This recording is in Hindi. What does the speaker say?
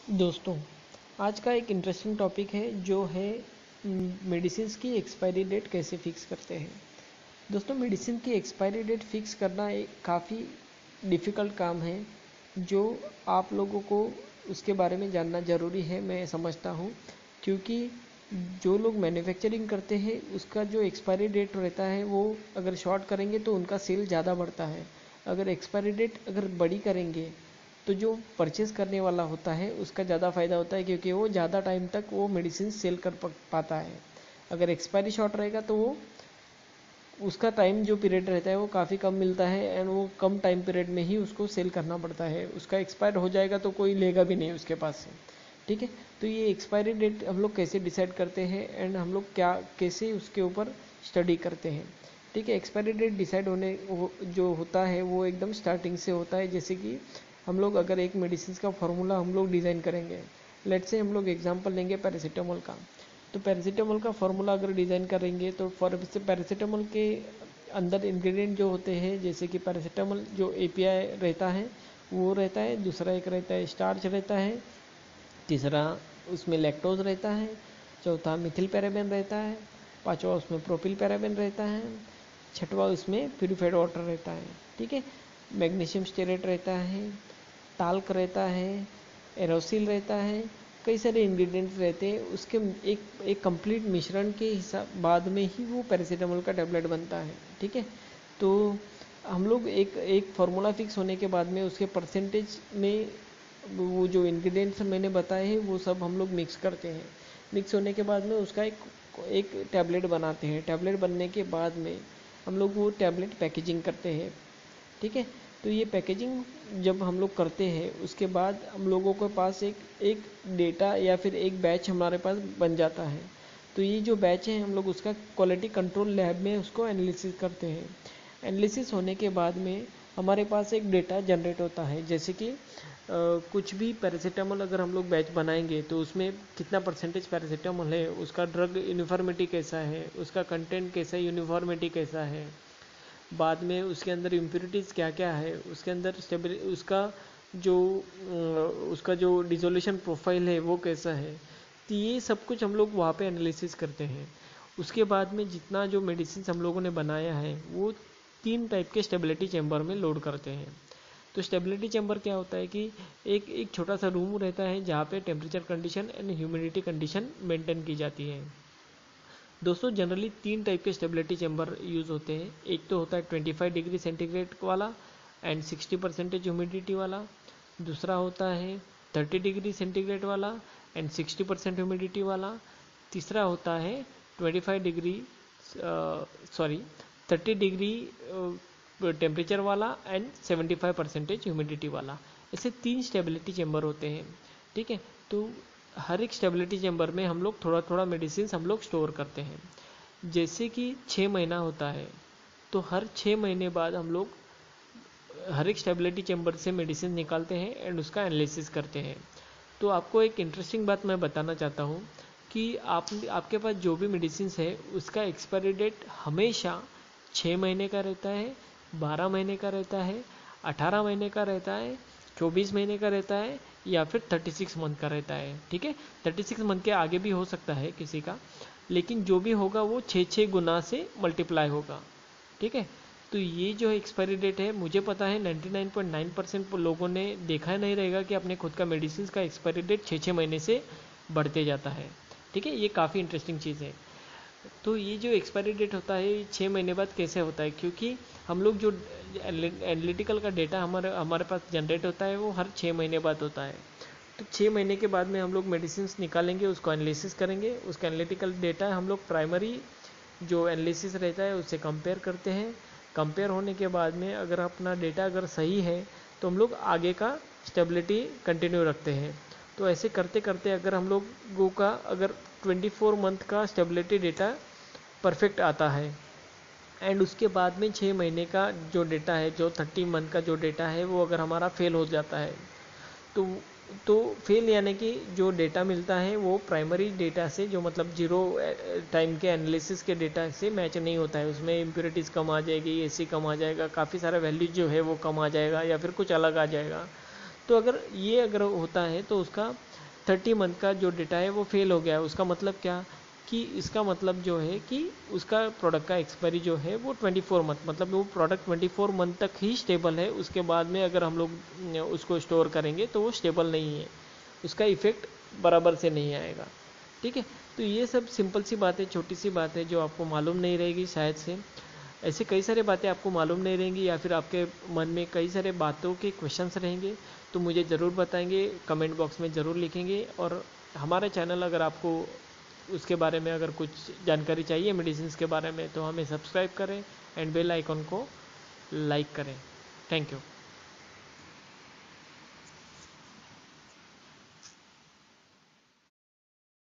दोस्तों, आज का एक इंटरेस्टिंग टॉपिक है जो है मेडिसिन्स की एक्सपायरी डेट कैसे फ़िक्स करते हैं। दोस्तों, मेडिसिन की एक्सपायरी डेट फ़िक्स करना एक काफ़ी डिफ़िकल्ट काम है जो आप लोगों को उसके बारे में जानना ज़रूरी है, मैं समझता हूँ। क्योंकि जो लोग मैन्युफैक्चरिंग करते हैं उसका जो एक्सपायरी डेट रहता है वो अगर शॉर्ट करेंगे तो उनका सेल ज़्यादा बढ़ता है। अगर एक्सपायरी डेट अगर बड़ी करेंगे तो जो परचेज़ करने वाला होता है उसका ज़्यादा फ़ायदा होता है, क्योंकि वो ज़्यादा टाइम तक वो मेडिसिन सेल कर पाता है। अगर एक्सपायरी शॉर्ट रहेगा तो वो उसका टाइम जो पीरियड रहता है वो काफ़ी कम मिलता है एंड वो कम टाइम पीरियड में ही उसको सेल करना पड़ता है। उसका एक्सपायर हो जाएगा तो कोई लेगा भी नहीं उसके पास से। ठीक है, तो ये एक्सपायरी डेट हम लोग कैसे डिसाइड करते हैं एंड हम लोग क्या कैसे उसके ऊपर स्टडी करते हैं। ठीक है, एक्सपायरी डेट डिसाइड जो होता है वो एकदम स्टार्टिंग से होता है। जैसे कि हम लोग अगर एक मेडिसिन का फार्मूला हम लोग डिज़ाइन करेंगे, लेट्स से हम लोग एग्जांपल लेंगे पैरासीटामोल का। तो पैरासीटामोल का फार्मूला अगर डिज़ाइन करेंगे तो पैरासीटामोल के अंदर इंग्रेडिएंट जो होते हैं, जैसे कि पैरासीटामोल जो एपीआई रहता है वो रहता है, दूसरा एक रहता है स्टार्च रहता है, तीसरा उसमें लैक्टोज रहता है, चौथा मिथिल पैराबेन रहता है, पांचवा उसमें प्रोपिल पैराबेन रहता है, छठवा उसमें प्यूरिफाइड वाटर रहता है। ठीक है, मैग्नीशियम स्टेरेट रहता है, टाल्क रहता है, एरोसिल रहता है, कई सारे इंग्रेडिएंट्स रहते हैं। उसके एक कंप्लीट मिश्रण के हिसाब बाद में ही वो पैरासीटामोल का टैबलेट बनता है। ठीक है, तो हम लोग एक एक फार्मूला फिक्स होने के बाद में उसके परसेंटेज में वो जो इंग्रेडिएंट्स मैंने बताए हैं वो सब हम लोग मिक्स करते हैं। मिक्स होने के बाद में उसका एक टैबलेट बनाते हैं। टैबलेट बनने के बाद में हम लोग वो टैबलेट पैकेजिंग करते हैं। ठीक है, तो ये पैकेजिंग जब हम लोग करते हैं उसके बाद हम लोगों के पास एक एक डेटा या फिर एक बैच हमारे पास बन जाता है। तो ये जो बैच है हम लोग उसका क्वालिटी कंट्रोल लैब में उसको एनालिसिस करते हैं। एनालिसिस होने के बाद में हमारे पास एक डेटा जनरेट होता है। जैसे कि कुछ भी पैरासीटामोल अगर हम लोग बैच बनाएंगे तो उसमें कितना परसेंटेज पैरासीटामोल है, उसका ड्रग यूनिफॉर्मिटी कैसा है, उसका कंटेंट कैसा है, यूनिफॉर्मिटी कैसा है, बाद में उसके अंदर इम्प्योरिटीज़ क्या क्या है, उसके अंदर जो उसका जो डिसोल्यूशन प्रोफाइल है वो कैसा है। तो ये सब कुछ हम लोग वहाँ पे एनालिसिस करते हैं। उसके बाद में जितना जो मेडिसिन हम लोगों ने बनाया है वो 3 टाइप के स्टेबिलिटी चैम्बर में लोड करते हैं। तो स्टेबिलिटी चैम्बर क्या होता है कि एक एक छोटा सा रूम रहता है जहाँ पे temperature condition and humidity condition maintain की जाती है। दोस्तों, जनरली 3 टाइप के स्टेबिलिटी चैम्बर यूज़ होते हैं। एक तो होता है 25 डिग्री सेंटीग्रेड वाला एंड 60% ह्यूमिडिटी वाला। दूसरा होता है 30 डिग्री सेंटीग्रेड वाला एंड 60% ह्यूमिडिटी वाला। तीसरा होता है 25 डिग्री सॉरी 30 डिग्री टेम्परेचर वाला एंड 75% ह्यूमिडिटी वाला। ऐसे 3 स्टेबिलिटी चैम्बर होते हैं। ठीक है, तो हर एक स्टेबिलिटी चैम्बर में हम लोग थोड़ा थोड़ा मेडिसिन हम लोग स्टोर करते हैं। जैसे कि 6 महीना होता है तो हर 6 महीने बाद हम लोग हर एक स्टेबिलिटी चैम्बर से मेडिसिन निकालते हैं एंड उसका एनालिसिस करते हैं। तो आपको एक इंटरेस्टिंग बात मैं बताना चाहता हूँ कि आपके पास जो भी मेडिसिन है उसका एक्सपायरी डेट हमेशा 6 महीने का रहता है, 12 महीने का रहता है, 18 महीने का रहता है, 24 महीने का रहता है या फिर 36 मंथ का रहता है। ठीक है, 36 मंथ के आगे भी हो सकता है किसी का, लेकिन जो भी होगा वो 6 गुना से मल्टीप्लाई होगा। ठीक है, तो ये जो एक्सपायरी डेट है मुझे पता है 99.9% लोगों ने देखा नहीं रहेगा कि अपने खुद का मेडिसिन का एक्सपायरी डेट 6 महीने से बढ़ते जाता है। ठीक है, ये काफ़ी इंटरेस्टिंग चीज़ है। तो ये जो एक्सपायरी डेट होता है ये 6 महीने बाद कैसे होता है, क्योंकि हम लोग जो एनालिटिकल का डेटा हमारे हमारे पास जनरेट होता है वो हर 6 महीने बाद होता है। तो 6 महीने के बाद में हम लोग मेडिसिन निकालेंगे, उसको एनालिसिस करेंगे, उसका एनालिटिकल डेटा हम लोग प्राइमरी जो एनालिसिस रहता है उससे कंपेयर करते हैं। कंपेयर होने के बाद में अगर अपना डेटा अगर सही है तो हम लोग आगे का स्टेबिलिटी कंटिन्यू रखते हैं। तो ऐसे करते करते अगर हम लोगों का अगर 24 मंथ का स्टेबिलिटी डेटा परफेक्ट आता है एंड उसके बाद में 6 महीने का जो डेटा है, जो 30 मंथ का जो डेटा है वो अगर हमारा फेल हो जाता है तो तो फेल यानी कि जो डेटा मिलता है वो प्राइमरी डेटा से, जो मतलब जीरो टाइम के एनालिसिस के डेटा से मैच नहीं होता है। उसमें इम्प्योरिटीज़ कम आ जाएगी, एसी कम आ जाएगा, काफ़ी सारा वैल्यू जो है वो कम आ जाएगा या फिर कुछ अलग आ जाएगा। तो अगर होता है तो उसका 30 मंथ का जो डेटा है वो फेल हो गया है, उसका मतलब क्या कि इसका मतलब जो है कि उसका प्रोडक्ट का एक्सपायरी जो है वो 24 मंथ, मतलब वो प्रोडक्ट 24 मंथ तक ही स्टेबल है, उसके बाद में अगर हम लोग उसको स्टोर करेंगे तो वो स्टेबल नहीं है, उसका इफेक्ट बराबर से नहीं आएगा। ठीक है, तो ये सब सिंपल सी बात है, छोटी सी बात है जो आपको मालूम नहीं रहेगी शायद से। ऐसे कई सारे बातें आपको मालूम नहीं रहेंगी या फिर आपके मन में कई सारे बातों के क्वेश्चंस रहेंगे, तो मुझे ज़रूर बताएंगे, कमेंट बॉक्स में ज़रूर लिखेंगे। और हमारे चैनल अगर आपको उसके बारे में अगर कुछ जानकारी चाहिए मेडिसिन के बारे में, तो हमें सब्सक्राइब करें एंड बेल आइकॉन को लाइक करें। Thank you.